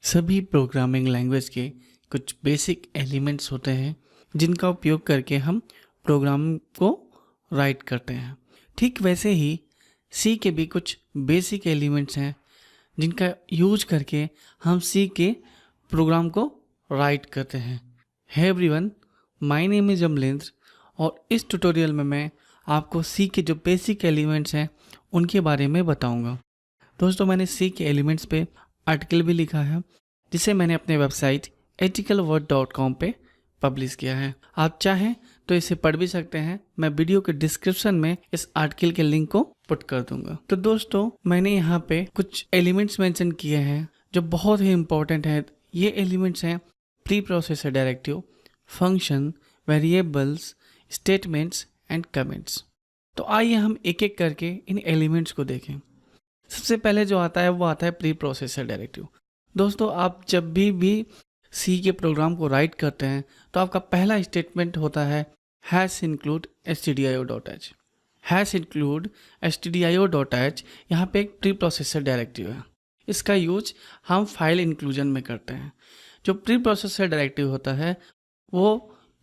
सभी programming language के कुछ बेसिक एलिमेंट्स होते हैं जिनका उपयोग करके हम प्रोग्राम को राइट करते हैं। ठीक वैसे ही सी के भी कुछ बेसिक एलिमेंट्स हैं जिनका यूज करके हम सी के प्रोग्राम को राइट करते हैं। Hey everyone, my name is Amalendra और इस ट्यूटोरियल में मैं आपको सी के जो बेसिक एलिमेंट्स हैं उनके बारे में बताऊंगा। दोस्तों, मैंने सी के एलिमेंट्स पे आर्टिकल भी लिखा है जिसे मैंने अपने वेबसाइट ethicalword.com पे पब्लिश किया है। आप चाहें तो इसे पढ़ भी सकते हैं। मैं वीडियो के डिस्क्रिप्शन में इस आर्टिकल के लिंक को पुट कर दूंगा। तो दोस्तों, मैंने यहाँ पे कुछ एलिमेंट्स मेंशन किए हैं जो बहुत ही इंपॉर्टेंट है। ये एलिमेंट्स हैं pre processor directive, function, variables, statements and comments. तो आइए हम एक एक करके इन एलिमेंट्स को देखें। सबसे पहले जो आता है वो आता है प्री प्रोसेसर डायरेक्टिव। दोस्तों, आप जब भी सी के प्रोग्राम को राइट करते हैं तो आपका पहला स्टेटमेंट होता है #include stdio.h। #include stdio.h यहाँ पे एक प्री प्रोसेसर डायरेक्टिव है। इसका यूज हम फाइल इंक्लूजन में करते हैं। जो प्री प्रोसेसर डायरेक्टिव होता है वो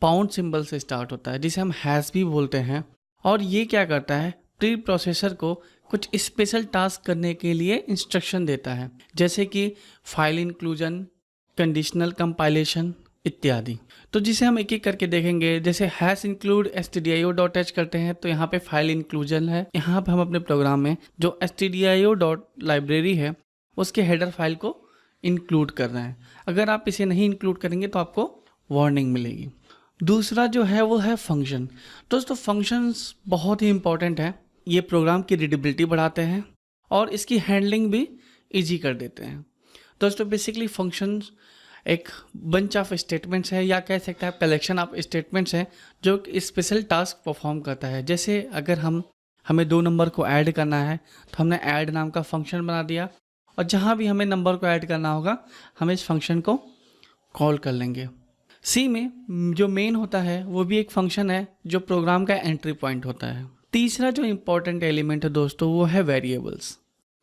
पाउंड सिंबल से स्टार्ट होता है जिसे हम हैश भी बोलते हैं। और ये क्या करता है, प्री प्रोसेसर को कुछ स्पेशल टास्क करने के लिए इंस्ट्रक्शन देता है, जैसे कि फाइल इंक्लूजन, कंडीशनल कंपाइलेशन इत्यादि। तो जिसे हम एक एक करके देखेंगे। जैसे #include stdio.h करते हैं तो यहाँ पे फाइल इंक्लूजन है। यहाँ पे हम अपने प्रोग्राम में जो stdio.library है उसके हेडर फाइल को इंक्लूड कर रहे हैं। अगर आप इसे नहीं इंक्लूड करेंगे तो आपको वार्निंग मिलेगी। दूसरा जो है वो है फंक्शन। दोस्तों, फंक्शंस बहुत ही इंपॉर्टेंट है। ये प्रोग्राम की रीडेबिलिटी बढ़ाते हैं और इसकी हैंडलिंग भी इजी कर देते हैं। दोस्तों, बेसिकली फंक्शंस एक बंच ऑफ स्टेटमेंट्स है या कह सकते हैं कलेक्शन ऑफ स्टेटमेंट्स है जो एक स्पेशल टास्क परफॉर्म करता है। जैसे अगर हमें 2 नंबर को ऐड करना है तो हमने ऐड नाम का फंक्शन बना दिया और जहाँ भी हमें नंबर को ऐड करना होगा हम इस फंक्शन को कॉल कर लेंगे। सी में जो मेन होता है वो भी एक फंक्शन है जो प्रोग्राम का एंट्री पॉइंट होता है। तीसरा जो इम्पोर्टेंट एलिमेंट है दोस्तों वो है वेरिएबल्स।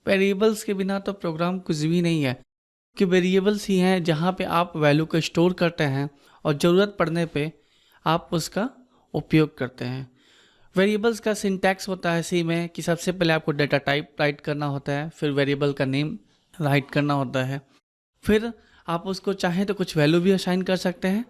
वेरिएबल्स के बिना तो प्रोग्राम कुछ भी नहीं है, कि वेरिएबल्स ही हैं जहाँ पे आप वैल्यू को स्टोर करते हैं और ज़रूरत पड़ने पे आप उसका उपयोग करते हैं। वेरिएबल्स का सिंटैक्स होता है सी में कि सबसे पहले आपको डेटा टाइप राइट करना होता है, फिर वेरिएबल का नेम राइट करना होता है, फिर आप उसको चाहें तो कुछ वैल्यू भी असाइन कर सकते हैं,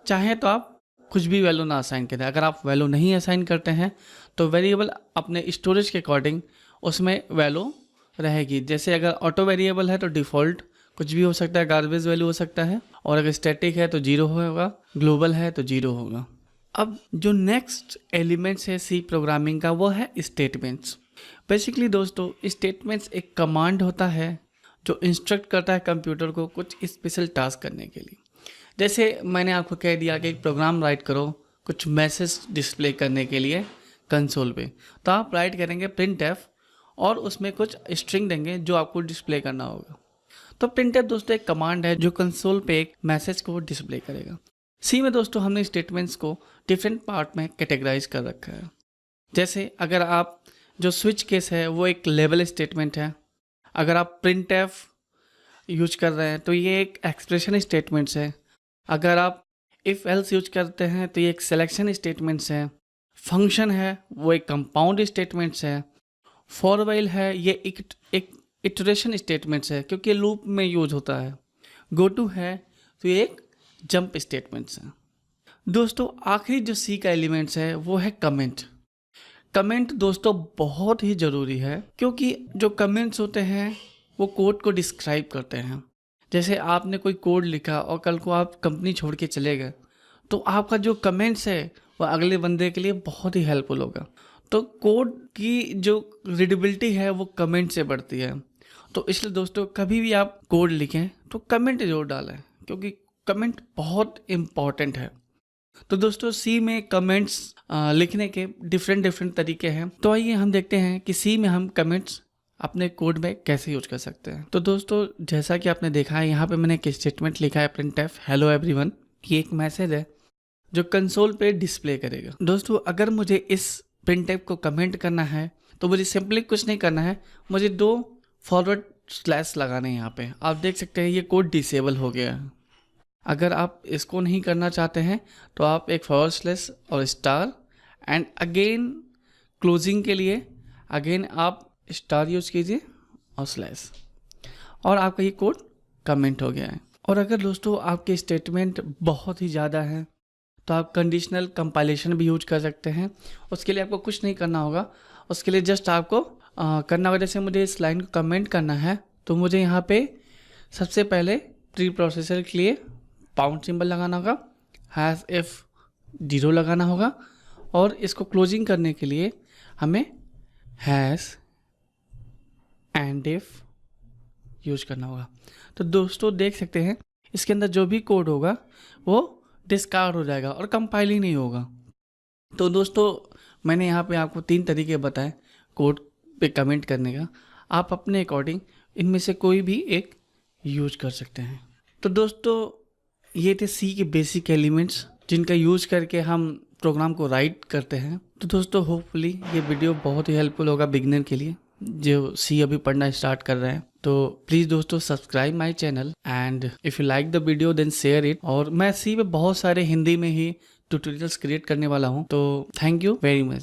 चाहें तो आप कुछ भी वैल्यू ना असाइन करें। अगर आप वैल्यू नहीं असाइन करते हैं तो वेरिएबल अपने स्टोरेज के अकॉर्डिंग उसमें वैल्यू रहेगी। जैसे अगर ऑटो वेरिएबल है तो डिफ़ॉल्ट कुछ भी हो सकता है, गार्बेज वैल्यू हो सकता है, और अगर स्टैटिक है तो 0 होगा, ग्लोबल है तो 0 होगा। अब जो नेक्स्ट एलिमेंट्स है सी प्रोग्रामिंग का वो है स्टेटमेंट्स। बेसिकली दोस्तों, स्टेटमेंट्स एक कमांड होता है जो इंस्ट्रक्ट करता है कंप्यूटर को कुछ स्पेशल टास्क करने के लिए। जैसे मैंने आपको कह दिया कि एक प्रोग्राम राइट करो कुछ मैसेज डिस्प्ले करने के लिए कंसोल पे, तो आप राइट करेंगे printf और उसमें कुछ स्ट्रिंग देंगे जो आपको डिस्प्ले करना होगा। तो printf दोस्तों एक कमांड है जो कंसोल पे एक मैसेज को डिस्प्ले करेगा। सी में दोस्तों हमने स्टेटमेंट्स को डिफरेंट पार्ट में कैटेगराइज कर रखा है। जैसे अगर आप जो स्विच केस है वो एक लेवल स्टेटमेंट है। अगर आप printf यूज कर रहे हैं तो ये एक एक्सप्रेशन स्टेटमेंट्स है। अगर आप इफ़ एल्स यूज करते हैं तो ये एक सिलेक्शन स्टेटमेंट्स है। फंक्शन है वो एक कंपाउंड स्टेटमेंट्स है। फॉर व्हाइल है ये एक इटरेशन स्टेटमेंट्स है क्योंकि लूप में यूज होता है। गो टू है तो ये एक जंप स्टेटमेंट्स है। दोस्तों, आखिरी जो सी का एलिमेंट्स है वो है कमेंट। कमेंट दोस्तों बहुत ही ज़रूरी है क्योंकि जो कमेंट्स होते हैं वो कोड को डिस्क्राइब करते हैं। जैसे आपने कोई कोड लिखा और कल को आप कंपनी छोड़ के चले गए तो आपका जो कमेंट्स है वो अगले बंदे के लिए बहुत ही हेल्पफुल होगा। तो कोड की जो रीडेबिलिटी है वो कमेंट से बढ़ती है। तो इसलिए दोस्तों कभी भी आप कोड लिखें तो कमेंट जरूर डालें क्योंकि कमेंट बहुत इम्पॉर्टेंट है। तो दोस्तों, सी में कमेंट्स लिखने के डिफरेंट तरीके हैं। तो आइए हम देखते हैं कि सी में हम कमेंट्स अपने कोड में कैसे यूज कर सकते हैं। तो दोस्तों, जैसा कि आपने देखा है यहाँ पे मैंने एक स्टेटमेंट लिखा है printf हेलो एवरीवन। ये एक मैसेज है जो कंसोल पे डिस्प्ले करेगा। दोस्तों, अगर मुझे इस printf को कमेंट करना है तो मुझे सिंपली कुछ नहीं करना है, मुझे 2 फॉरवर्ड स्लैश लगाने हैं। यहाँ पे आप देख सकते हैं ये कोड डिसेबल हो गया है। अगर आप इसको नहीं करना चाहते हैं तो आप एक फॉरवर्ड स्लैश और स्टार एंड अगेन क्लोजिंग के लिए अगेन आप स्टार यूज़ कीजिए और स्लैश, और आपका ये कोड कमेंट हो गया है। और अगर दोस्तों आपके स्टेटमेंट बहुत ही ज़्यादा हैं तो आप कंडीशनल कंपाइलेशन भी यूज कर सकते हैं। उसके लिए आपको कुछ नहीं करना होगा, उसके लिए जस्ट आपको करना होगा, जैसे मुझे इस लाइन को कमेंट करना है तो मुझे यहाँ पे सबसे पहले प्री प्रोसेसर के लिए पाउंड सिंबल लगाना होगा, #F0 लगाना होगा, और इसको क्लोजिंग करने के लिए हमें #AND IF यूज करना होगा। तो दोस्तों देख सकते हैं इसके अंदर जो भी कोड होगा वो डिस्कार्ड हो जाएगा और कंपाइल ही नहीं होगा। तो दोस्तों मैंने यहाँ पे आपको 3 तरीके बताए कोड पे कमेंट करने का, आप अपने अकॉर्डिंग इनमें से कोई भी एक यूज कर सकते हैं। तो दोस्तों ये थे सी के बेसिक एलिमेंट्स जिनका यूज करके हम प्रोग्राम को राइट करते हैं। तो दोस्तों होपफुली ये वीडियो बहुत ही हेल्पफुल होगा बिगिनर के लिए जो सी अभी पढ़ना स्टार्ट कर रहे हैं। तो प्लीज़ दोस्तों subscribe my channel and if you like the video then share it. और मैं सी पे बहुत सारे हिंदी में ही ट्यूटोरियल्स क्रिएट करने वाला हूँ। तो थैंक यू वेरी मच।